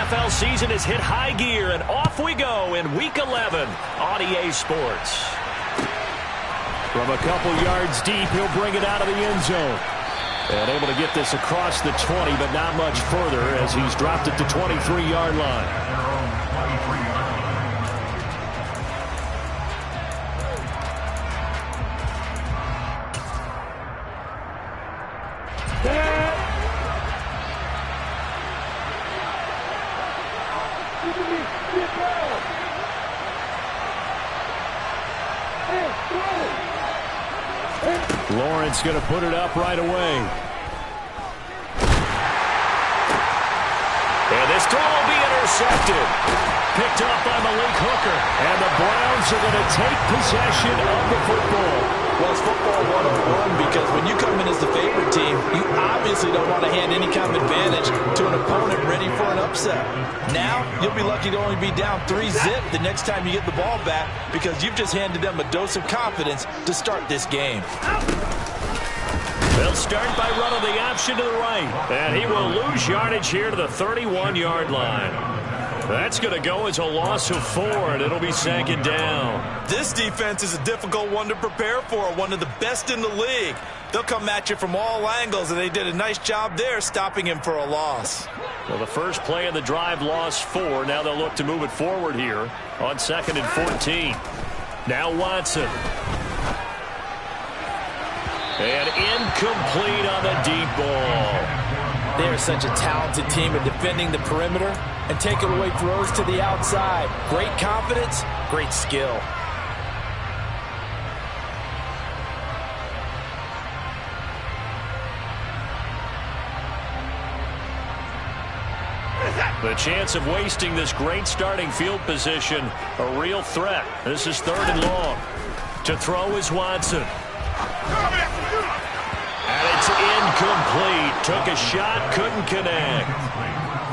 NFL season has hit high gear, and off we go in Week 11 on EA Sports. From a couple yards deep, he'll bring it out of the end zone. And able to get this across the 20, but not much further as he's dropped it to 23-yard line. Lawrence going to put it up right away. And this throw will be intercepted. Picked up by Malik Hooker. And the Browns are going to take possession of the football. Well, it's football 101 because when you come in as the favorite team, you obviously don't want to hand any kind of advantage to an opponent ready for an upset. Now, you'll be lucky to only be down 3-zip the next time you get the ball back because you've just handed them a dose of confidence to start this game. They'll start by running the option to the right. And he will lose yardage here to the 31-yard line. That's going to go as a loss of 4, and it'll be second down. This defense is a difficult one to prepare for, one of the best in the league. They'll come at you from all angles, and they did a nice job there stopping him for a loss. Well, the first play of the drive lost 4. Now they'll look to move it forward here on 2nd and 14. Now Watson. And incomplete on the deep ball. They are such a talented team at defending the perimeter and taking away throws to the outside. Great confidence, great skill. The chance of wasting this great starting field position, a real threat. This is 3rd and long. To throw is Watson. And it's incomplete. Took a shot, couldn't connect.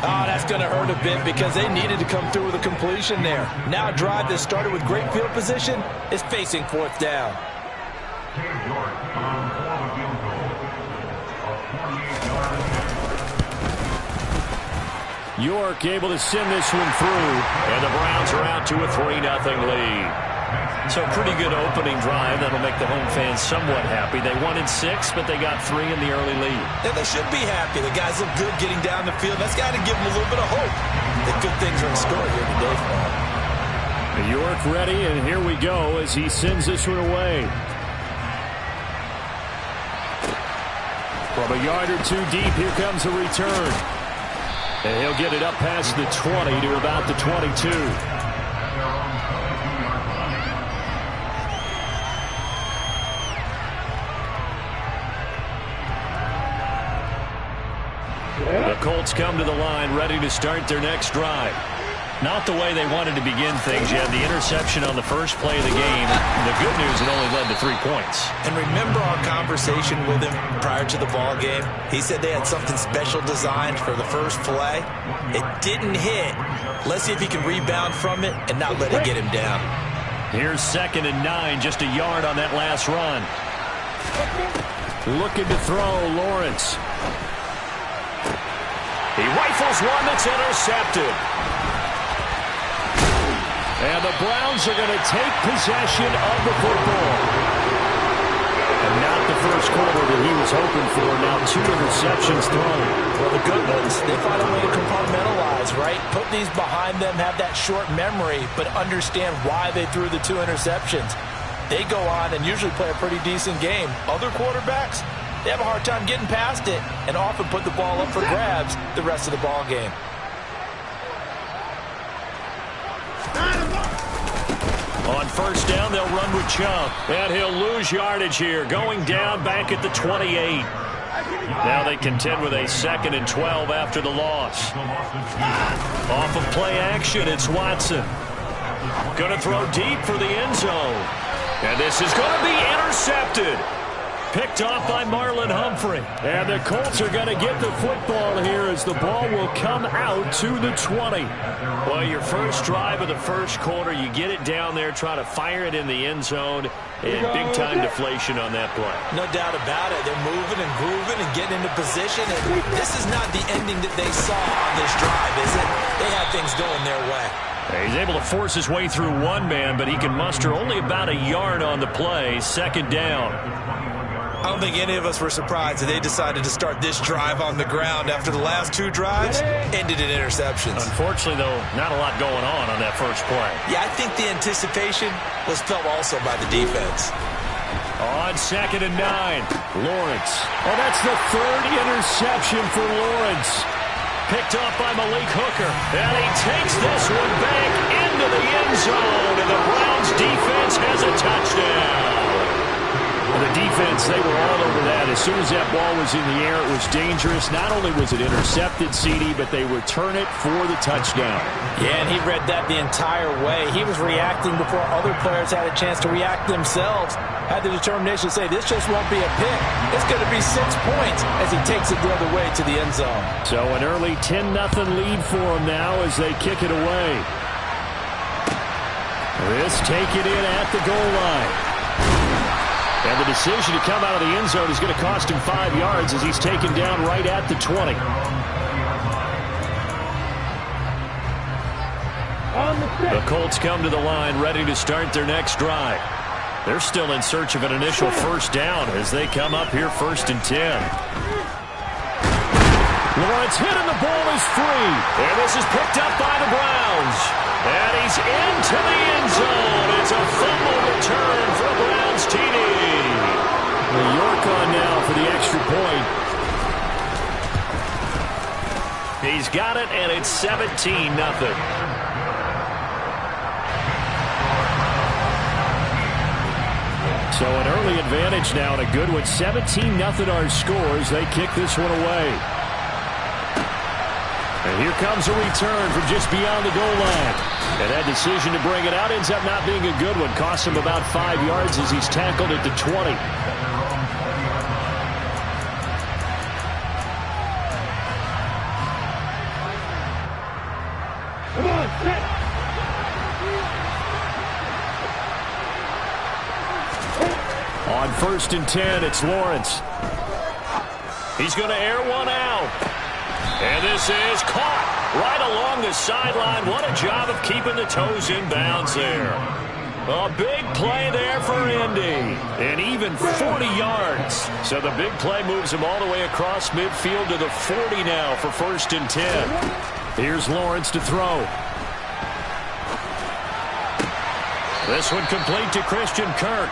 Oh, that's going to hurt a bit because they needed to come through with a completion there. Now a drive that started with great field position is facing 4th down. York able to send this one through, and the Browns are out to a 3-0 lead. So pretty good opening drive. That'll make the home fans somewhat happy. They wanted 6, but they got 3 in the early lead. And they should be happy. The guys look good getting down the field. That's got to give them a little bit of hope that good things are in store here today for them. York ready, and here we go as he sends this one away. From a yard or 2 deep, here comes a return. And he'll get it up past the 20 to about the 22. The Colts come to the line ready to start their next drive. Not the way they wanted to begin things. You had the interception on the first play of the game. The good news, it only led to 3 points. And remember our conversation with him prior to the ball game? He said they had something special designed for the first play. It didn't hit. Let's see if he can rebound from it and not let it get him down. Here's 2nd and 9, just a yard on that last run. Looking to throw, Lawrence. He rifles one that's intercepted. And the Browns are going to take possession of the football. And not the first quarter that he was hoping for. Now 2 interceptions thrown. Well, the good ones, they find a way to compartmentalize, right? Put these behind them, have that short memory, but understand why they threw the 2 interceptions. They go on and usually play a pretty decent game. Other quarterbacks, they have a hard time getting past it and often put the ball up for grabs the rest of the ball game. On first down, they'll run with Chubb. And he'll lose yardage here, going down back at the 28. Now they contend with a 2nd and 12 after the loss. Off of play action, it's Watson. Going to throw deep for the end zone. And this is going to be intercepted. Picked off by Marlon Humphrey. And the Colts are going to get the football here as the ball will come out to the 20. Well, your first drive of the first quarter, you get it down there, try to fire it in the end zone. And big-time deflation on that play. No doubt about it. They're moving and grooving and getting into position. And this is not the ending that they saw on this drive, is it? They had things going their way. He's able to force his way through one man, but he can muster only about a yard on the play. Second down. I don't think any of us were surprised that they decided to start this drive on the ground after the last two drives ended in interceptions. Unfortunately, though, not a lot going on that first play. Yeah, I think the anticipation was felt also by the defense. On 2nd and 9, Lawrence. Oh, that's the third interception for Lawrence. Picked off by Malik Hooker. And he takes this one back into the end zone. And the Browns defense has a touchdown. And the defense, they were all over that. As soon as that ball was in the air, it was dangerous. Not only was it intercepted, CD, but they return it for the touchdown. Yeah, and he read that the entire way. He was reacting before other players had a chance to react themselves. Had the determination to say, this just won't be a pick. It's going to be 6 points as he takes it the other way to the end zone. So an early 10-0 lead for him now as they kick it away. This take it in at the goal line. And the decision to come out of the end zone is going to cost him 5 yards as he's taken down right at the 20. The Colts come to the line ready to start their next drive. They're still in search of an initial first down as they come up here 1st and 10. Lawrence hit and the ball is free. And this is picked up by the Browns. And he's into the end zone. It's a fumble return for a Browns TD. York on now for the extra point. He's got it, and it's 17-0. So an early advantage now, and a good one. 17-0 our scores. They kick this one away. And here comes a return from just beyond the goal line. And that decision to bring it out ends up not being a good one. Costs him about 5 yards as he's tackled at the 20. On 1st and 10, it's Lawrence. He's going to air one out. And this is caught right along the sideline. What a job of keeping the toes in bounds there. A big play there for Indy. And even 40 yards. So the big play moves him all the way across midfield to the 40 now for 1st and 10. Here's Lawrence to throw. This one complete to Christian Kirk.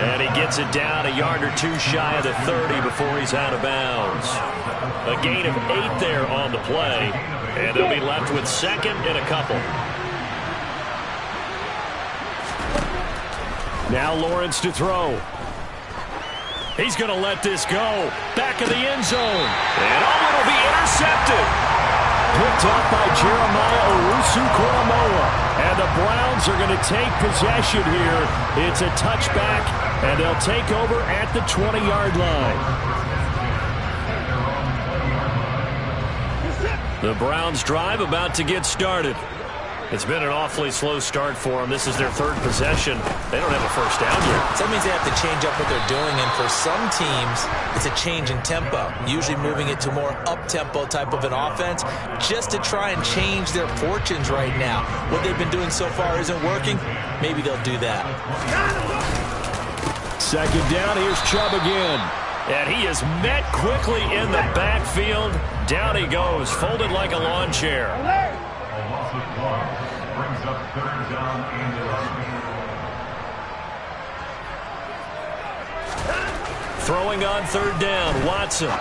And he gets it down a yard or two shy of the 30 before he's out of bounds. A gain of 8 there on the play. And they'll be left with 2nd and a couple. Now Lawrence to throw. He's going to let this go. Back of the end zone. And it'll be intercepted. Picked off by Jeremiah Owusu-Koramoah. And the Browns are going to take possession here. It's a touchback, and they'll take over at the 20-yard line. The Browns drive about to get started. It's been an awfully slow start for them. This is their 3rd possession. They don't have a first down yet. So that means they have to change up what they're doing, and for some teams, it's a change in tempo, usually moving it to more up-tempo type of an offense just to try and change their fortunes right now. What they've been doing so far isn't working. Maybe they'll do that. 2nd down, here's Chubb again. And he is met quickly in the backfield. Down he goes, folded like a lawn chair. Brings up 3rd down and 11. Throwing on 3rd down, Watson.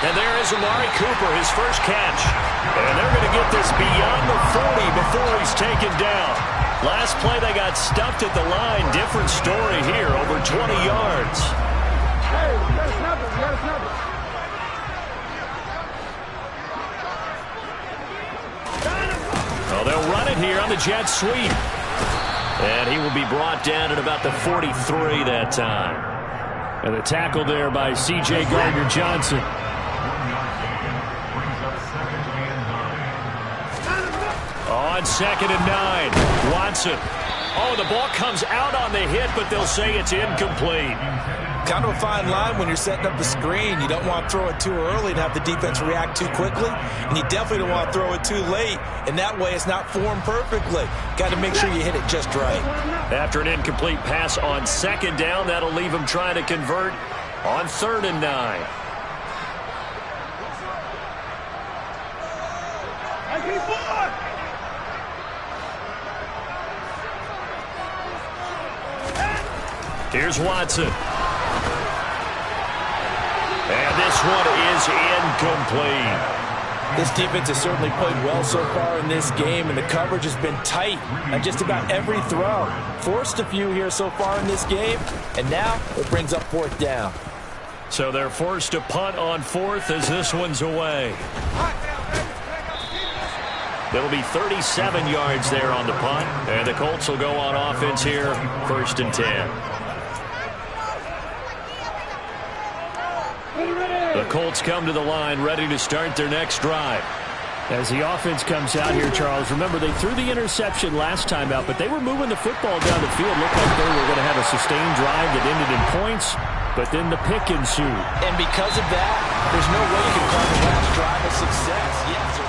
And there is Amari Cooper, his first catch. And they're going to get this beyond the 40 before he's taken down. Last play they got stuffed at the line. Different story here, over 20 yards. Hey, you got to snap it. You got to snap it. Oh, they'll run it here on the jet sweep. And he will be brought down at about the 43 that time. And the tackle there by C.J. Gardner-Johnson. On 2nd and 9, Watson. Oh, Oh, the ball comes out on the hit, but they'll say it's incomplete. Kind of a fine line when you're setting up the screen. You don't want to throw it too early and have the defense react too quickly, and you definitely don't want to throw it too late, and that way it's not formed perfectly. Got to make sure you hit it just right. After an incomplete pass on second down, that'll leave him trying to convert on 3rd and 9. Here's Watson. And this one is incomplete. This defense has certainly played well so far in this game, and the coverage has been tight on just about every throw. Forced a few here so far in this game, and now it brings up 4th down. So they're forced to punt on 4th as this one's away. It'll be 37 yards there on the punt, and the Colts will go on offense here, 1st and 10. The Colts come to the line ready to start their next drive. As the offense comes out here, Charles, remember they threw the interception last time out, but they were moving the football down the field. Looked like they were going to have a sustained drive that ended in points, but then the pick ensued. And because of that, there's no way you can call the last drive a success. Yes,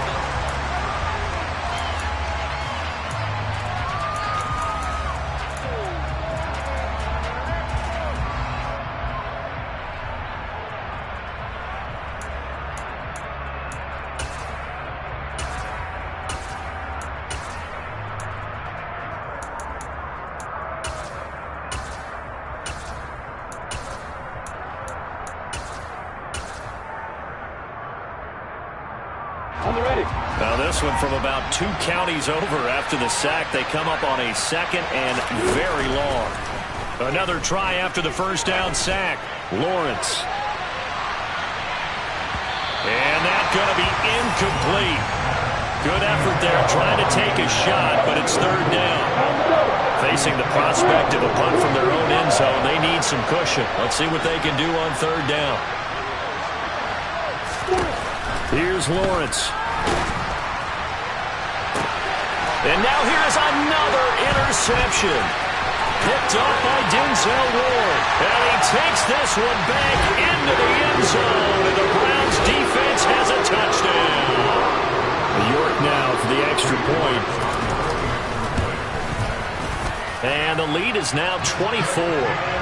Now this one from about 2 counties over after the sack. They come up on a 2nd and very long. Another try after the 1st down sack. Lawrence. And that's going to be incomplete. Good effort there trying to take a shot, but it's 3rd down. Facing the prospect of a punt from their own end zone, they need some cushion. Let's see what they can do on 3rd down. Here's Lawrence. And now here's another interception. Picked up by Denzel Ward. And he takes this one back into the end zone. And the Browns defense has a touchdown. York now for the extra point. And the lead is now 24.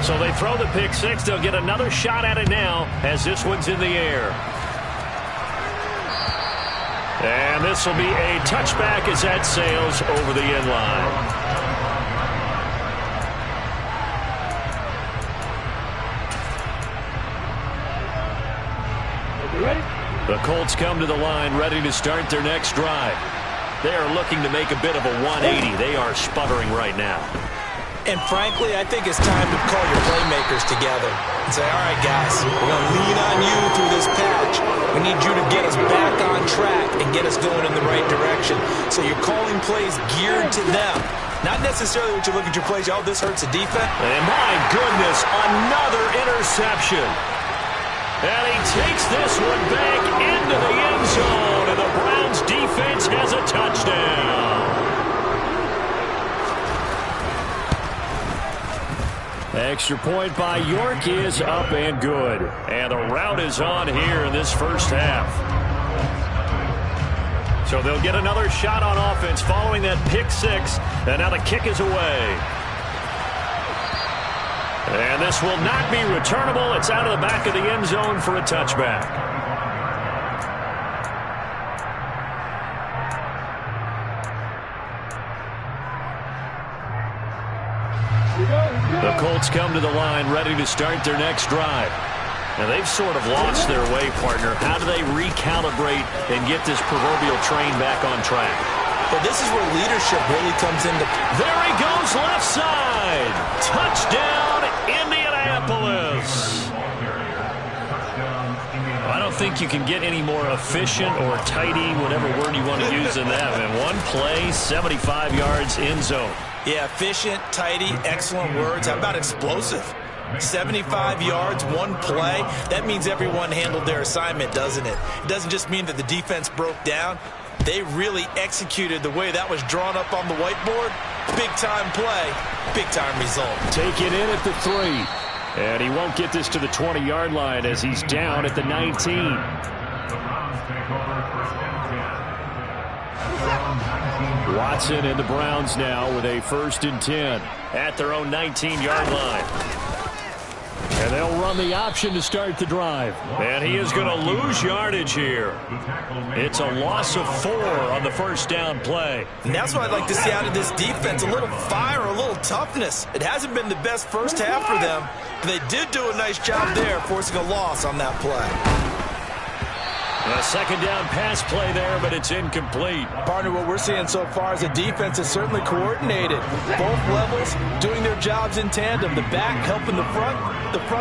So they throw the pick six. They'll get another shot at it now as this one's in the air. And this will be a touchback as that sails over the end line. The Colts come to the line ready to start their next drive. They are looking to make a bit of a 180. They are sputtering right now. And frankly, I think it's time to call your playmakers together and say, all right, guys, we're going to lean on you through this patch. We need you to get us back on track and get us going in the right direction. So you're calling plays geared to them. Not necessarily what you look at your plays, oh, this hurts the defense. And my goodness, another interception. And he takes this one back into the end zone, and the Browns defense has a touchdown. Extra point by York is up and good. And the rout is on here in this first half. So they'll get another shot on offense following that pick six. And now the kick is away. And this will not be returnable. It's out of the back of the end zone for a touchback. The Colts come to the line ready to start their next drive. Now they've sort of lost their way, partner. How do they recalibrate and get this proverbial train back on track? Well, this is where leadership really comes into. There he goes, left side. Touchdown, Indianapolis. I don't think you can get any more efficient or tidy, whatever word you want to use in that. In one play, 75 yards in zone. Yeah, efficient, tidy, excellent words. How about explosive? 75 yards, one play. That means everyone handled their assignment, doesn't it? It doesn't just mean that the defense broke down. They really executed the way that was drawn up on the whiteboard. Big-time play, big-time result. Taken in at the 3. And he won't get this to the 20-yard line as he's down at the 19. Watson and the Browns now with a 1st and 10 at their own 19-yard line. And they'll run the option to start the drive. And he is going to lose yardage here. It's a loss of 4 on the 1st down play. And that's what I'd like to see out of this defense, a little fire, a little toughness. It hasn't been the best first half for them, but they did do a nice job there, forcing a loss on that play. A 2nd down pass play there, but it's incomplete. Partner, what we're seeing so far is a defense is certainly coordinated. Both levels doing their jobs in tandem. The back helping the front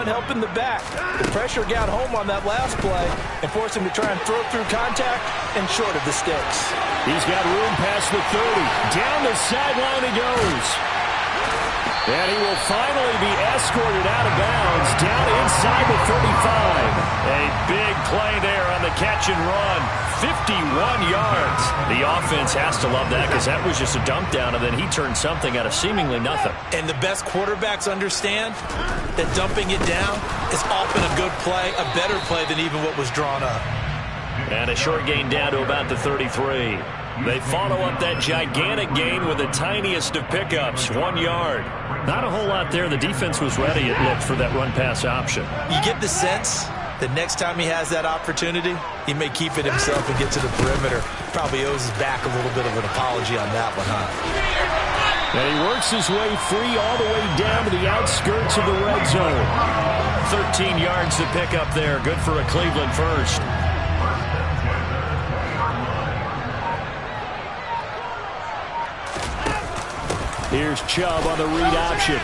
helping the back. The pressure got home on that last play and forced him to try and throw through contact and short of the sticks. He's got room past the 30. Down the sideline he goes. And he will finally be escorted out of bounds down inside the 35. A big play there on the catch and run. 51 yards. The offense has to love that because that was just a dump down, and then he turned something out of seemingly nothing. And the best quarterbacks understand that dumping it down is often a good play, a better play than even what was drawn up. And a short gain down to about the 33. They follow up that gigantic gain with the tiniest of pickups, 1 yard. Not a whole lot there. The defense was ready, it looked, for that run-pass option. You get the sense that next time he has that opportunity, he may keep it himself and get to the perimeter. Probably owes his back a little bit of an apology on that one, huh? And he works his way free all the way down to the outskirts of the red zone. 13 yards to pick up there. Good for a Cleveland first. Here's Chubb on the read option.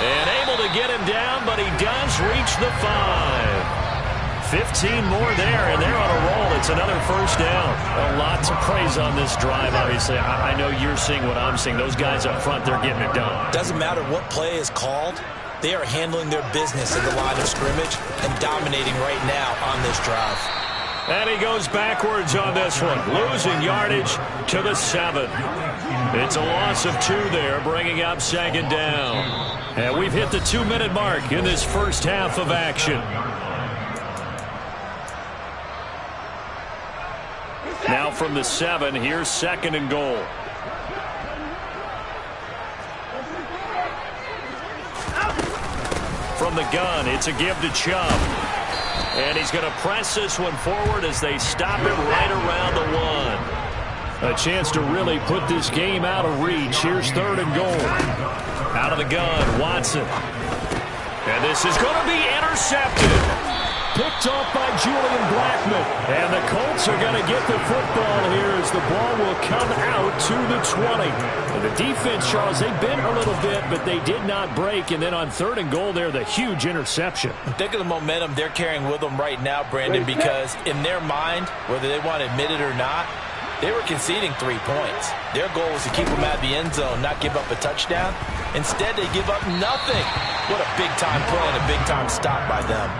And able to get him down, but he does reach the 5. 15 more there, and they're on a roll. It's another 1st down. A lot to praise on this drive, obviously. I know you're seeing what I'm seeing. Those guys up front, they're getting it done. Doesn't matter what play is called. They are handling their business at the line of scrimmage and dominating right now on this drive. And he goes backwards on this one, losing yardage to the 7. It's a loss of 2 there, bringing up 2nd down. And we've hit the 2-minute mark in this first half of action. Now from the 7, here's 2nd and goal. From the gun, it's a give to Chubb. And he's going to press this one forward as they stop him right around the 1. A chance to really put this game out of reach. Here's 3rd and goal. Out of the gun, Watson. And this is going to be intercepted. Picked off by Julian Blackmon. And the Colts are going to get the football here as the ball will come out to the 20. And the defense, Charles, they bent a little bit, but they did not break. And then on 3rd and goal there, the huge interception. Think of the momentum they're carrying with them right now, Brandon, because in their mind, whether they want to admit it or not, they were conceding 3 points. Their goal was to keep them out of the end zone, not give up a touchdown. Instead, they give up nothing. What a big-time play and a big-time stop by them.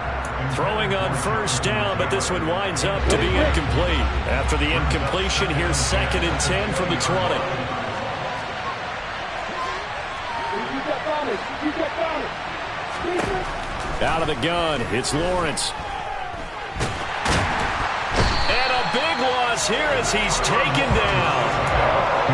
Throwing on 1st down, but this one winds up to be incomplete. After the incompletion, here's 2nd and 10 from the 20. Out of the gun, it's Lawrence. And a big loss here as he's taken down.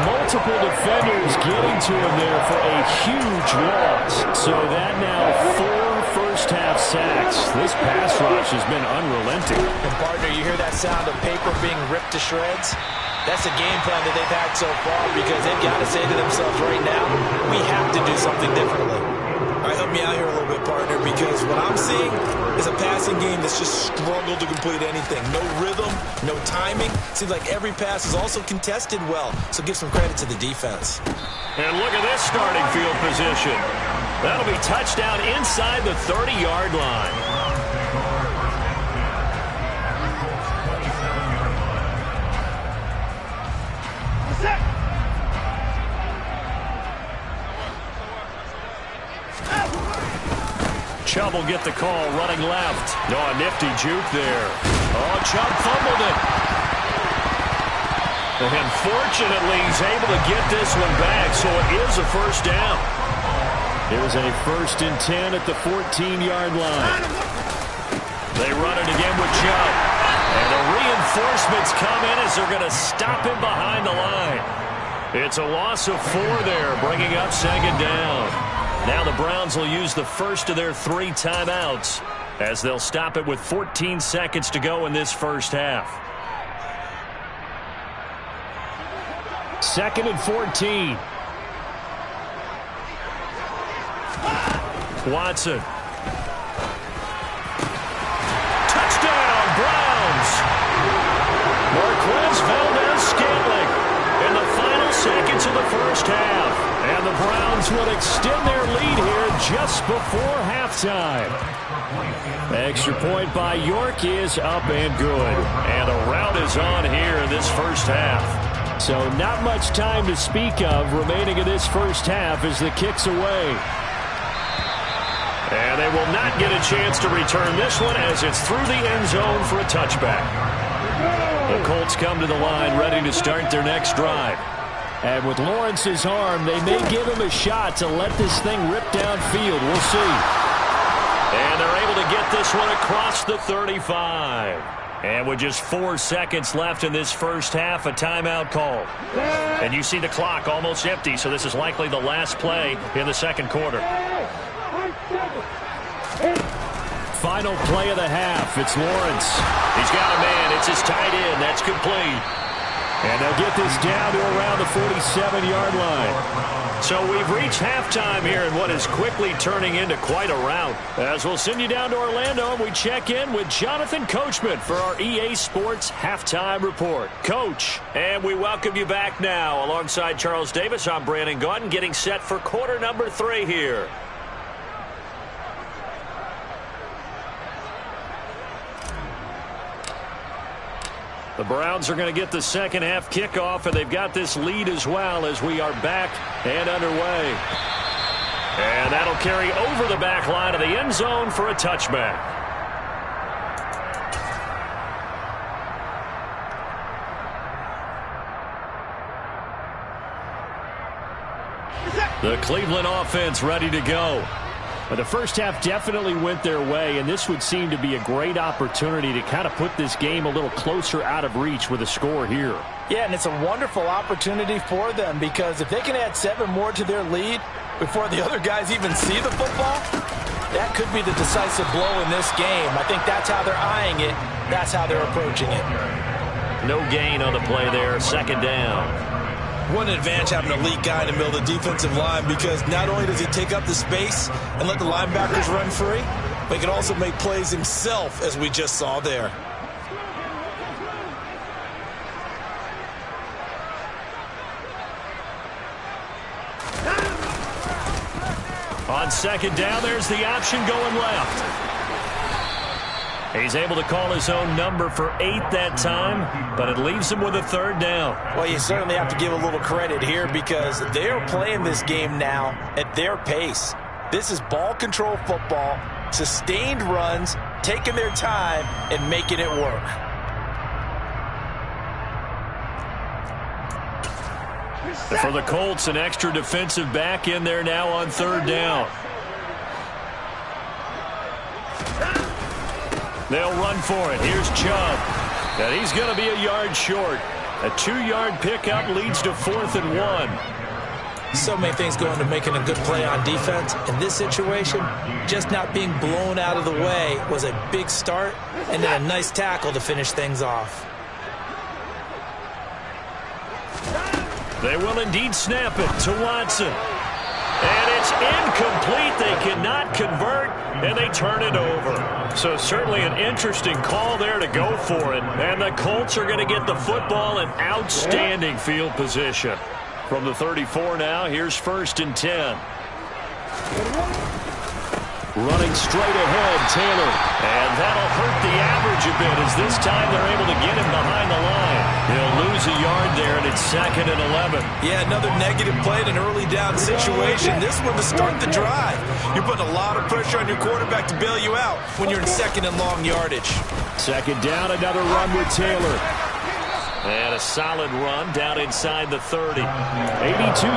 Multiple defenders getting to him there for a huge loss. So that now 4 first-half sacks. This pass rush has been unrelenting. And, partner, you hear that sound of paper being ripped to shreds? That's the game plan that they've had so far because they've got to say to themselves right now, we have to do something differently. All right, help me out here a little bit, partner, because what I'm seeing is a passing game that's just struggled to complete anything. No rhythm, no timing. Seems like every pass is also contested well, so give some credit to the defense. And look at this starting field position. That'll be touchdown inside the 30-yard line. Chubb will get the call running left. Oh, a nifty juke there. Oh, Chubb fumbled it. And fortunately, he's able to get this one back, so it is a first down. Here's a 1st and 10 at the 14-yard line. They run it again with Chubb. And the reinforcements come in as they're going to stop him behind the line. It's a loss of 4 there, bringing up 2nd down. Now the Browns will use the first of their 3 timeouts as they'll stop it with 14 seconds to go in this first half. 2nd and 14. Watson. Touchdown, Browns. Marquez Valdes-Scantling in the final seconds of the first half. And the Browns will extend their lead here just before halftime. Extra point by York is up and good. And a rout is on here in this first half. So not much time to speak of remaining in this first half as the kick's away. And they will not get a chance to return this one as it's through the end zone for a touchback. The Colts come to the line ready to start their next drive. And with Lawrence's arm, they may give him a shot to let this thing rip downfield. We'll see. And they're able to get this one across the 35. And with just 4 seconds left in this first half, a timeout call. And you see the clock almost empty, so this is likely the last play in the second quarter. Final play of the half. It's Lawrence. He's got a man. It's his tight end. That's complete. And they'll get this down to around the 47-yard line. So we've reached halftime here in what is quickly turning into quite a rout. As we'll send you down to Orlando, and we check in with Jonathan Coachman for our EA Sports Halftime Report. Coach, and we welcome you back now. Alongside Charles Davis, I'm Brandon Gaudin, getting set for quarter number 3 here. The Browns are going to get the second half kickoff, and they've got this lead as well as we are back and underway. And that'll carry over the back line of the end zone for a touchback. The Cleveland offense ready to go. But the first half definitely went their way, and this would seem to be a great opportunity to kind of put this game a little closer out of reach with a score here. Yeah, and it's a wonderful opportunity for them because if they can add 7 more to their lead before the other guys even see the football, that could be the decisive blow in this game. I think that's how they're eyeing it. That's how they're approaching it. No gain on the play there. 2nd down. What an advantage having a lead guy in the middle of the defensive line because not only does he take up the space and let the linebackers run free, but he can also make plays himself, as we just saw there. On 2nd down, there's the option going left. He's able to call his own number for 8 that time, but it leaves him with a 3rd down. Well, you certainly have to give a little credit here because they're playing this game now at their pace. This is ball control football, sustained runs, taking their time, and making it work. For the Colts, an extra defensive back in there now on 3rd down. They'll run for it. Here's Chubb. And he's going to be a yard short. A 2-yard pickup leads to 4th and 1. So many things go into making a good play on defense. In this situation, just not being blown out of the way was a big start, and then a nice tackle to finish things off. They will indeed snap it to Watson. And it's incomplete. They cannot convert, and they turn it over. So certainly an interesting call there to go for it. And the Colts are going to get the football in outstanding field position. From the 34 now, here's 1st and 10. Running straight ahead, Taylor. And that'll hurt the average a bit as this time they're able to get him behind the line. He'll lose a yard there, and it's 2nd and 11. Yeah, another negative play in an early down situation. This one to start the drive. You're putting a lot of pressure on your quarterback to bail you out when you're in 2nd and long yardage. 2nd down, another run with Taylor. And a solid run down inside the 30. 82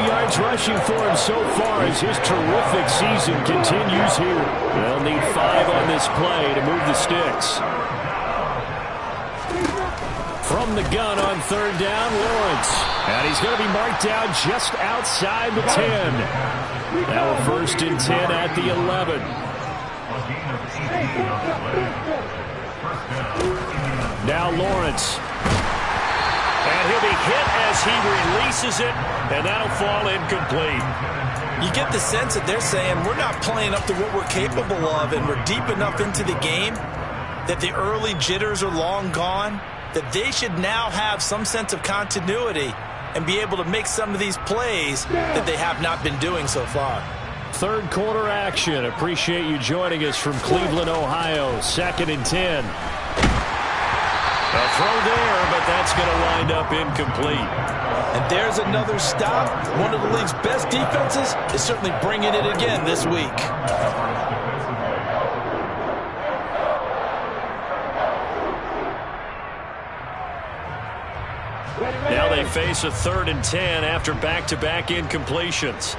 yards rushing for him so far as his terrific season continues here. They'll need 5 on this play to move the sticks. From the gun on 3rd down, Lawrence. And he's going to be marked down just outside the 10. Now a 1st and 10 at the 11. Now Lawrence. And he'll be hit as he releases it, and that'll fall incomplete. You get the sense that they're saying we're not playing up to what we're capable of, and we're deep enough into the game that the early jitters are long gone, that they should now have some sense of continuity and be able to make some of these plays that they have not been doing so far. 3rd quarter action. Appreciate you joining us from Cleveland, Ohio. 2nd and 10. A throw there, but that's going to wind up incomplete. And there's another stop. One of the league's best defenses is certainly bringing it again this week. Now they face a 3rd and 10 after back-to-back incompletions.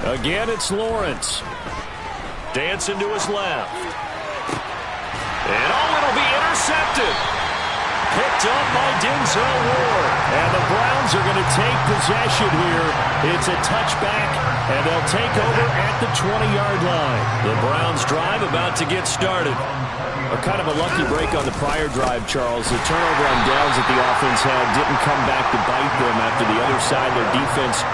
Again, it's Lawrence. Dancing to his left. And it'll be intercepted. Picked up by Denzel Ward. And the Browns are going to take possession here. It's a touchback, and they'll take over at the 20-yard line. The Browns drive about to get started. A kind of a lucky break on the prior drive, Charles. The turnover on downs that the offense had didn't come back to bite them after the other side. Their defense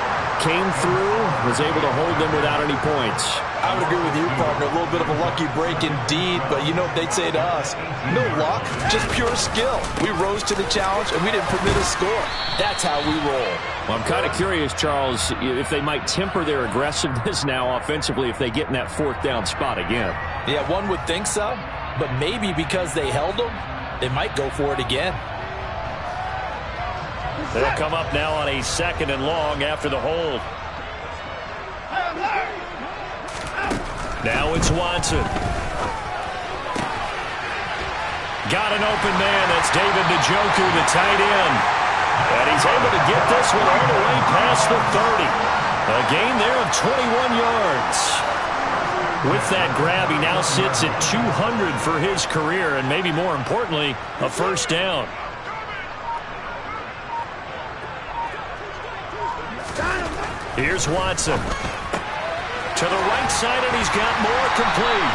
came through, was able to hold them without any points. I would agree with you, partner. A little bit of a lucky break indeed, but you know what they'd say to us? No luck, just pure skill. We rose to the challenge, and we didn't permit a score. That's how we roll. Well, I'm kind of curious, Charles, if they might temper their aggressiveness now offensively if they get in that 4th down spot again. Yeah, one would think so, but maybe because they held them, they might go for it again. They'll come up now on a 2nd and long after the hold. Now it's Watson. Got an open man. That's David Njoku, the tight end. And he's able to get this one all the way past the 30. A gain there of 21 yards. With that grab, he now sits at 200 for his career, and maybe more importantly, a 1st down. Here's Watson. To the right side, and he's got more complete.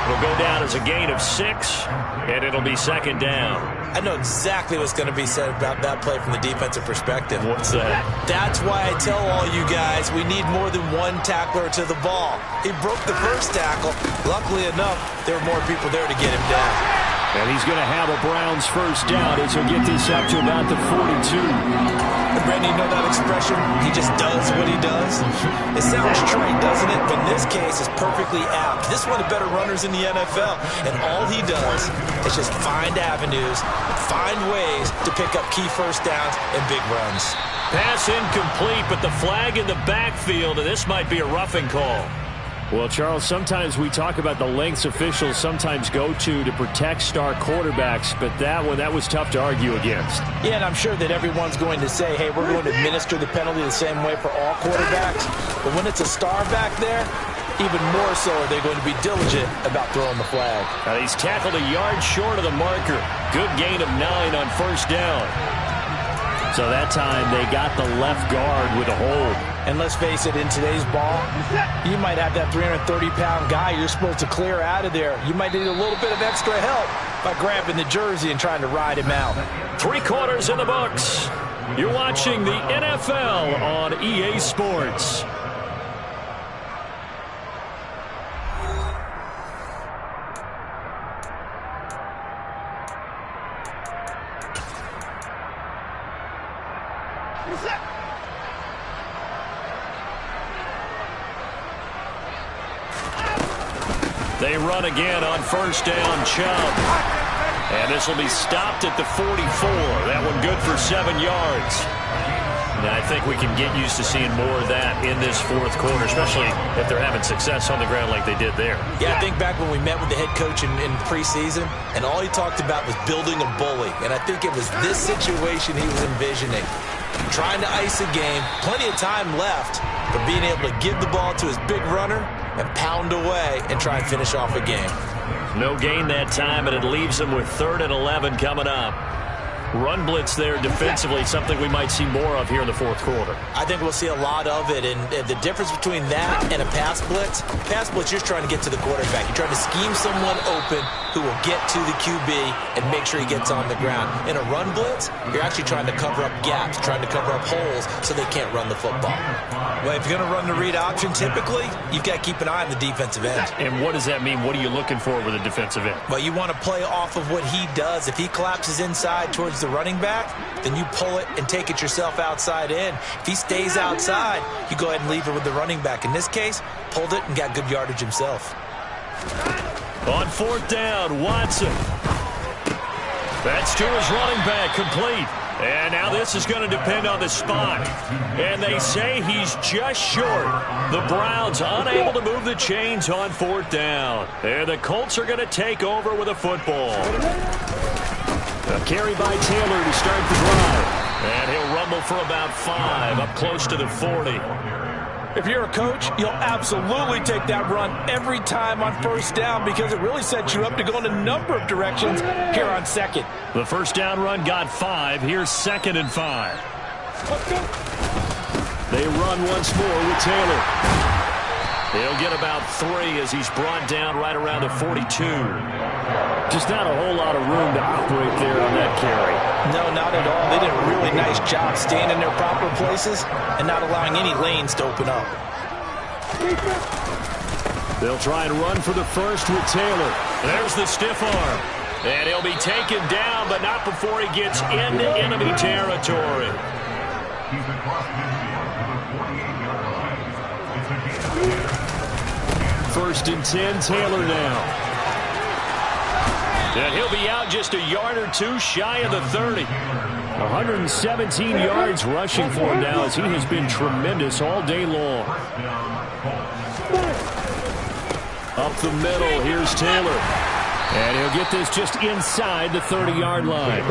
It'll go down as a gain of 6, and it'll be 2nd down. I know exactly what's going to be said about that play from the defensive perspective. What's that? That's why I tell all you guys we need more than one tackler to the ball. He broke the 1st tackle. Luckily enough, there were more people there to get him down. And he's going to have a Browns 1st down as he'll get this up to about the 42. And Brandon, you know that expression? He just does what he does. It sounds trite, doesn't it? But in this case, it's perfectly apt. This is one of the better runners in the NFL. And all he does is just find avenues, find ways to pick up key 1st downs and big runs. Pass incomplete, but the flag in the backfield, and this might be a roughing call. Well, Charles, sometimes we talk about the lengths officials sometimes go to protect star quarterbacks, but that was tough to argue against. Yeah, and I'm sure that everyone's going to say, hey, we're going to administer the penalty the same way for all quarterbacks. But when it's a star back there, even more so are they going to be diligent about throwing the flag. He's tackled a yard short of the marker. Good gain of 9 on 1st down. So that time they got the left guard with a hold. And let's face it, in today's ball, you might have that 330-pound guy you're supposed to clear out of there. You might need a little bit of extra help by grabbing the jersey and trying to ride him out. 3 quarters in the books. You're watching the NFL on EA Sports. They run again on first down, Chubb. And this will be stopped at the 44. That one good for 7 yards. And I think we can get used to seeing more of that in this fourth quarter, especially if they're having success on the ground like they did there. Yeah, I think back when we met with the head coach in preseason, and all he talked about was building a bully. And I think it was this situation he was envisioning. Trying to ice a game, plenty of time left, but being able to give the ball to his big runner and pound away and try and finish off a game. No gain that time, and it leaves them with 3rd and 11 coming up. Run blitz there defensively, something we might see more of here in the fourth quarter. I think we'll see a lot of it, and the difference between that and a pass blitz, you're just trying to get to the quarterback. You're trying to scheme someone open who will get to the QB and make sure he gets on the ground. In a run blitz, you're actually trying to cover up gaps, trying to cover up holes so they can't run the football. Well, if you're going to run the read option, typically, you've got to keep an eye on the defensive end. And what does that mean? What are you looking for with a defensive end? Well, you want to play off of what he does. If he collapses inside towards the running back, then you pull it and take it yourself outside in. If he stays outside, you go ahead and leave it with the running back. In this case, pulled it and got good yardage himself. On 4th down, Watson. That's to his running back, complete. And now this is going to depend on the spot. And they say he's just short. The Browns unable to move the chains on 4th down. And the Colts are going to take over with a football. A carry by Taylor to start the drive. And he'll rumble for about 5, up close to the 40. If you're a coach, you'll absolutely take that run every time on first down because it really sets you up to go in a number of directions here on second. The first down run got 5. Here's 2nd and 5. They run once more with Taylor. He'll get about 3 as he's brought down right around the 42. Just not a whole lot of room to operate there on that carry. No, not at all. They did a really nice job staying in their proper places and not allowing any lanes to open up. They'll try and run for the first with Taylor. There's the stiff arm. And he'll be taken down, but not before he gets into enemy territory. He's across midfield to the 48-yard line. It's a gain of 10. 1st and 10, Taylor now. And he'll be out just a yard or 2 shy of the 30. 117 yards rushing for him now as he has been tremendous all day long. Up the middle, here's Taylor. And he'll get this just inside the 30-yard line.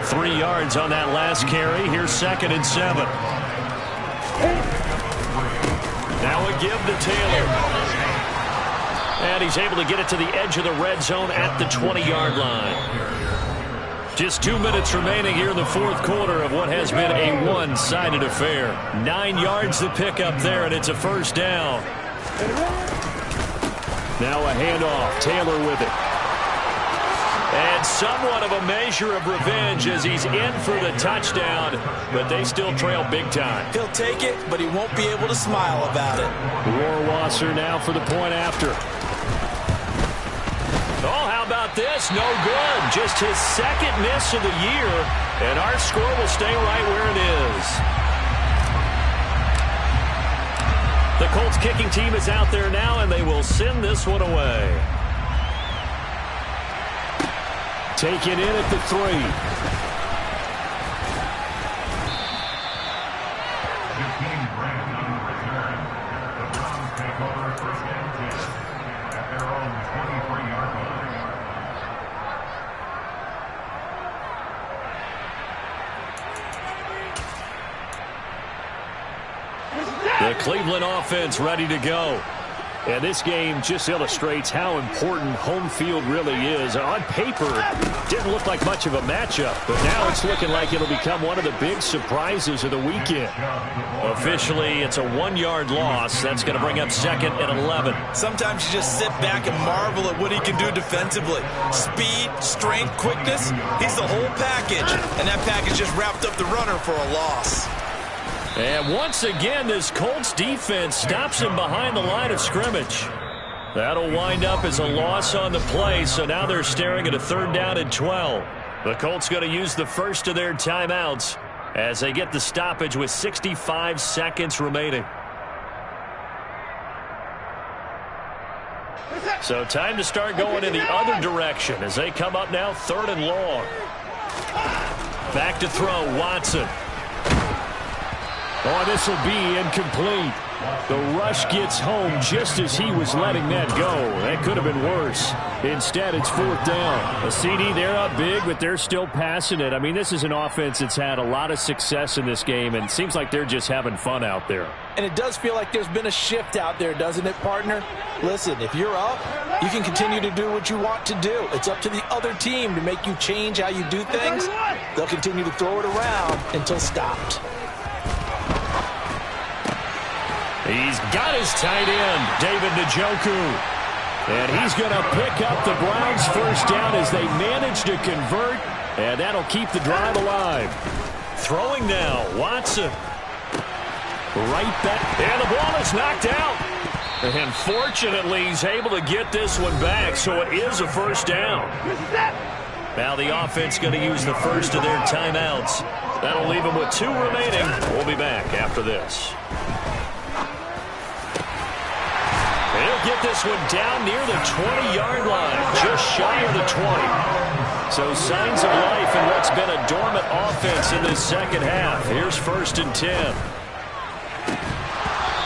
3 yards on that last carry. Here's 2nd and 7. Now a give to Taylor. And he's able to get it to the edge of the red zone at the 20-yard line. Just 2 minutes remaining here in the fourth quarter of what has been a one-sided affair. 9 yards to pick up there, and it's a first down. Now a handoff. Taylor with it. And somewhat of a measure of revenge as he's in for the touchdown, but they still trail big time. He'll take it, but he won't be able to smile about it. Rohrwasser now for the point after. Oh, how about this? No good. Just his 2nd miss of the year, and our score will stay right where it is. The Colts kicking team is out there now, and they will send this one away. Taken in at the 3. The Cleveland offense ready to go. And this game just illustrates how important home field really is. On paper, didn't look like much of a matchup, but now it's looking like it'll become one of the big surprises of the weekend. Officially, it's a 1-yard loss. That's going to bring up 2nd and 11. Sometimes you just sit back and marvel at what he can do defensively. Speed, strength, quickness, he's the whole package. And that package just wrapped up the runner for a loss. And once again, this Colts defense stops him behind the line of scrimmage. That'll wind up as a loss on the play, so now they're staring at a 3rd down and 12. The Colts going to use the first of their timeouts as they get the stoppage with 65 seconds remaining. So time to start going in the other direction as they come up now 3rd and long. Back to throw, Watson. Oh, this will be incomplete. The rush gets home just as he was letting that go. That could have been worse. Instead, it's 4th down. A CD, they're up big, but they're still passing it. I mean, this is an offense that's had a lot of success in this game, and it seems like they're just having fun out there. And it does feel like there's been a shift out there, doesn't it, partner? Listen, if you're up, you can continue to do what you want to do. It's up to the other team to make you change how you do things. They'll continue to throw it around until stopped. He's got his tight end, David Njoku. And he's going to pick up the Browns' 1st down as they manage to convert. And that'll keep the drive alive. Throwing now, Watson. Right back. And the ball is knocked out. And fortunately, he's able to get this one back, so it is a 1st down. Now the offense going to use the first of their timeouts. That'll leave them with 2 remaining. We'll be back after this. He'll get this one down near the 20-yard line, just shy of the 20. So signs of life in what's been a dormant offense in this second half. Here's 1st and 10.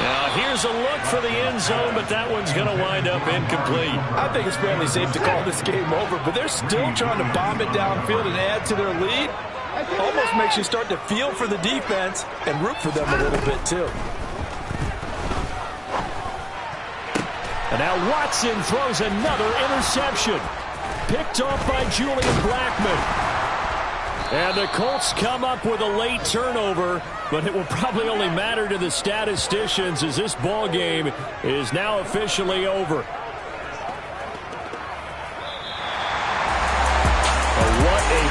Now here's a look for the end zone, but that one's going to wind up incomplete. I think it's fairly safe to call this game over, but they're still trying to bomb it downfield and add to their lead. Almost makes you start to feel for the defense and root for them a little bit too. And now Watson throws another interception. Picked off by Julian Blackmon. And the Colts come up with a late turnover, but it will probably only matter to the statisticians as this ball game is now officially over.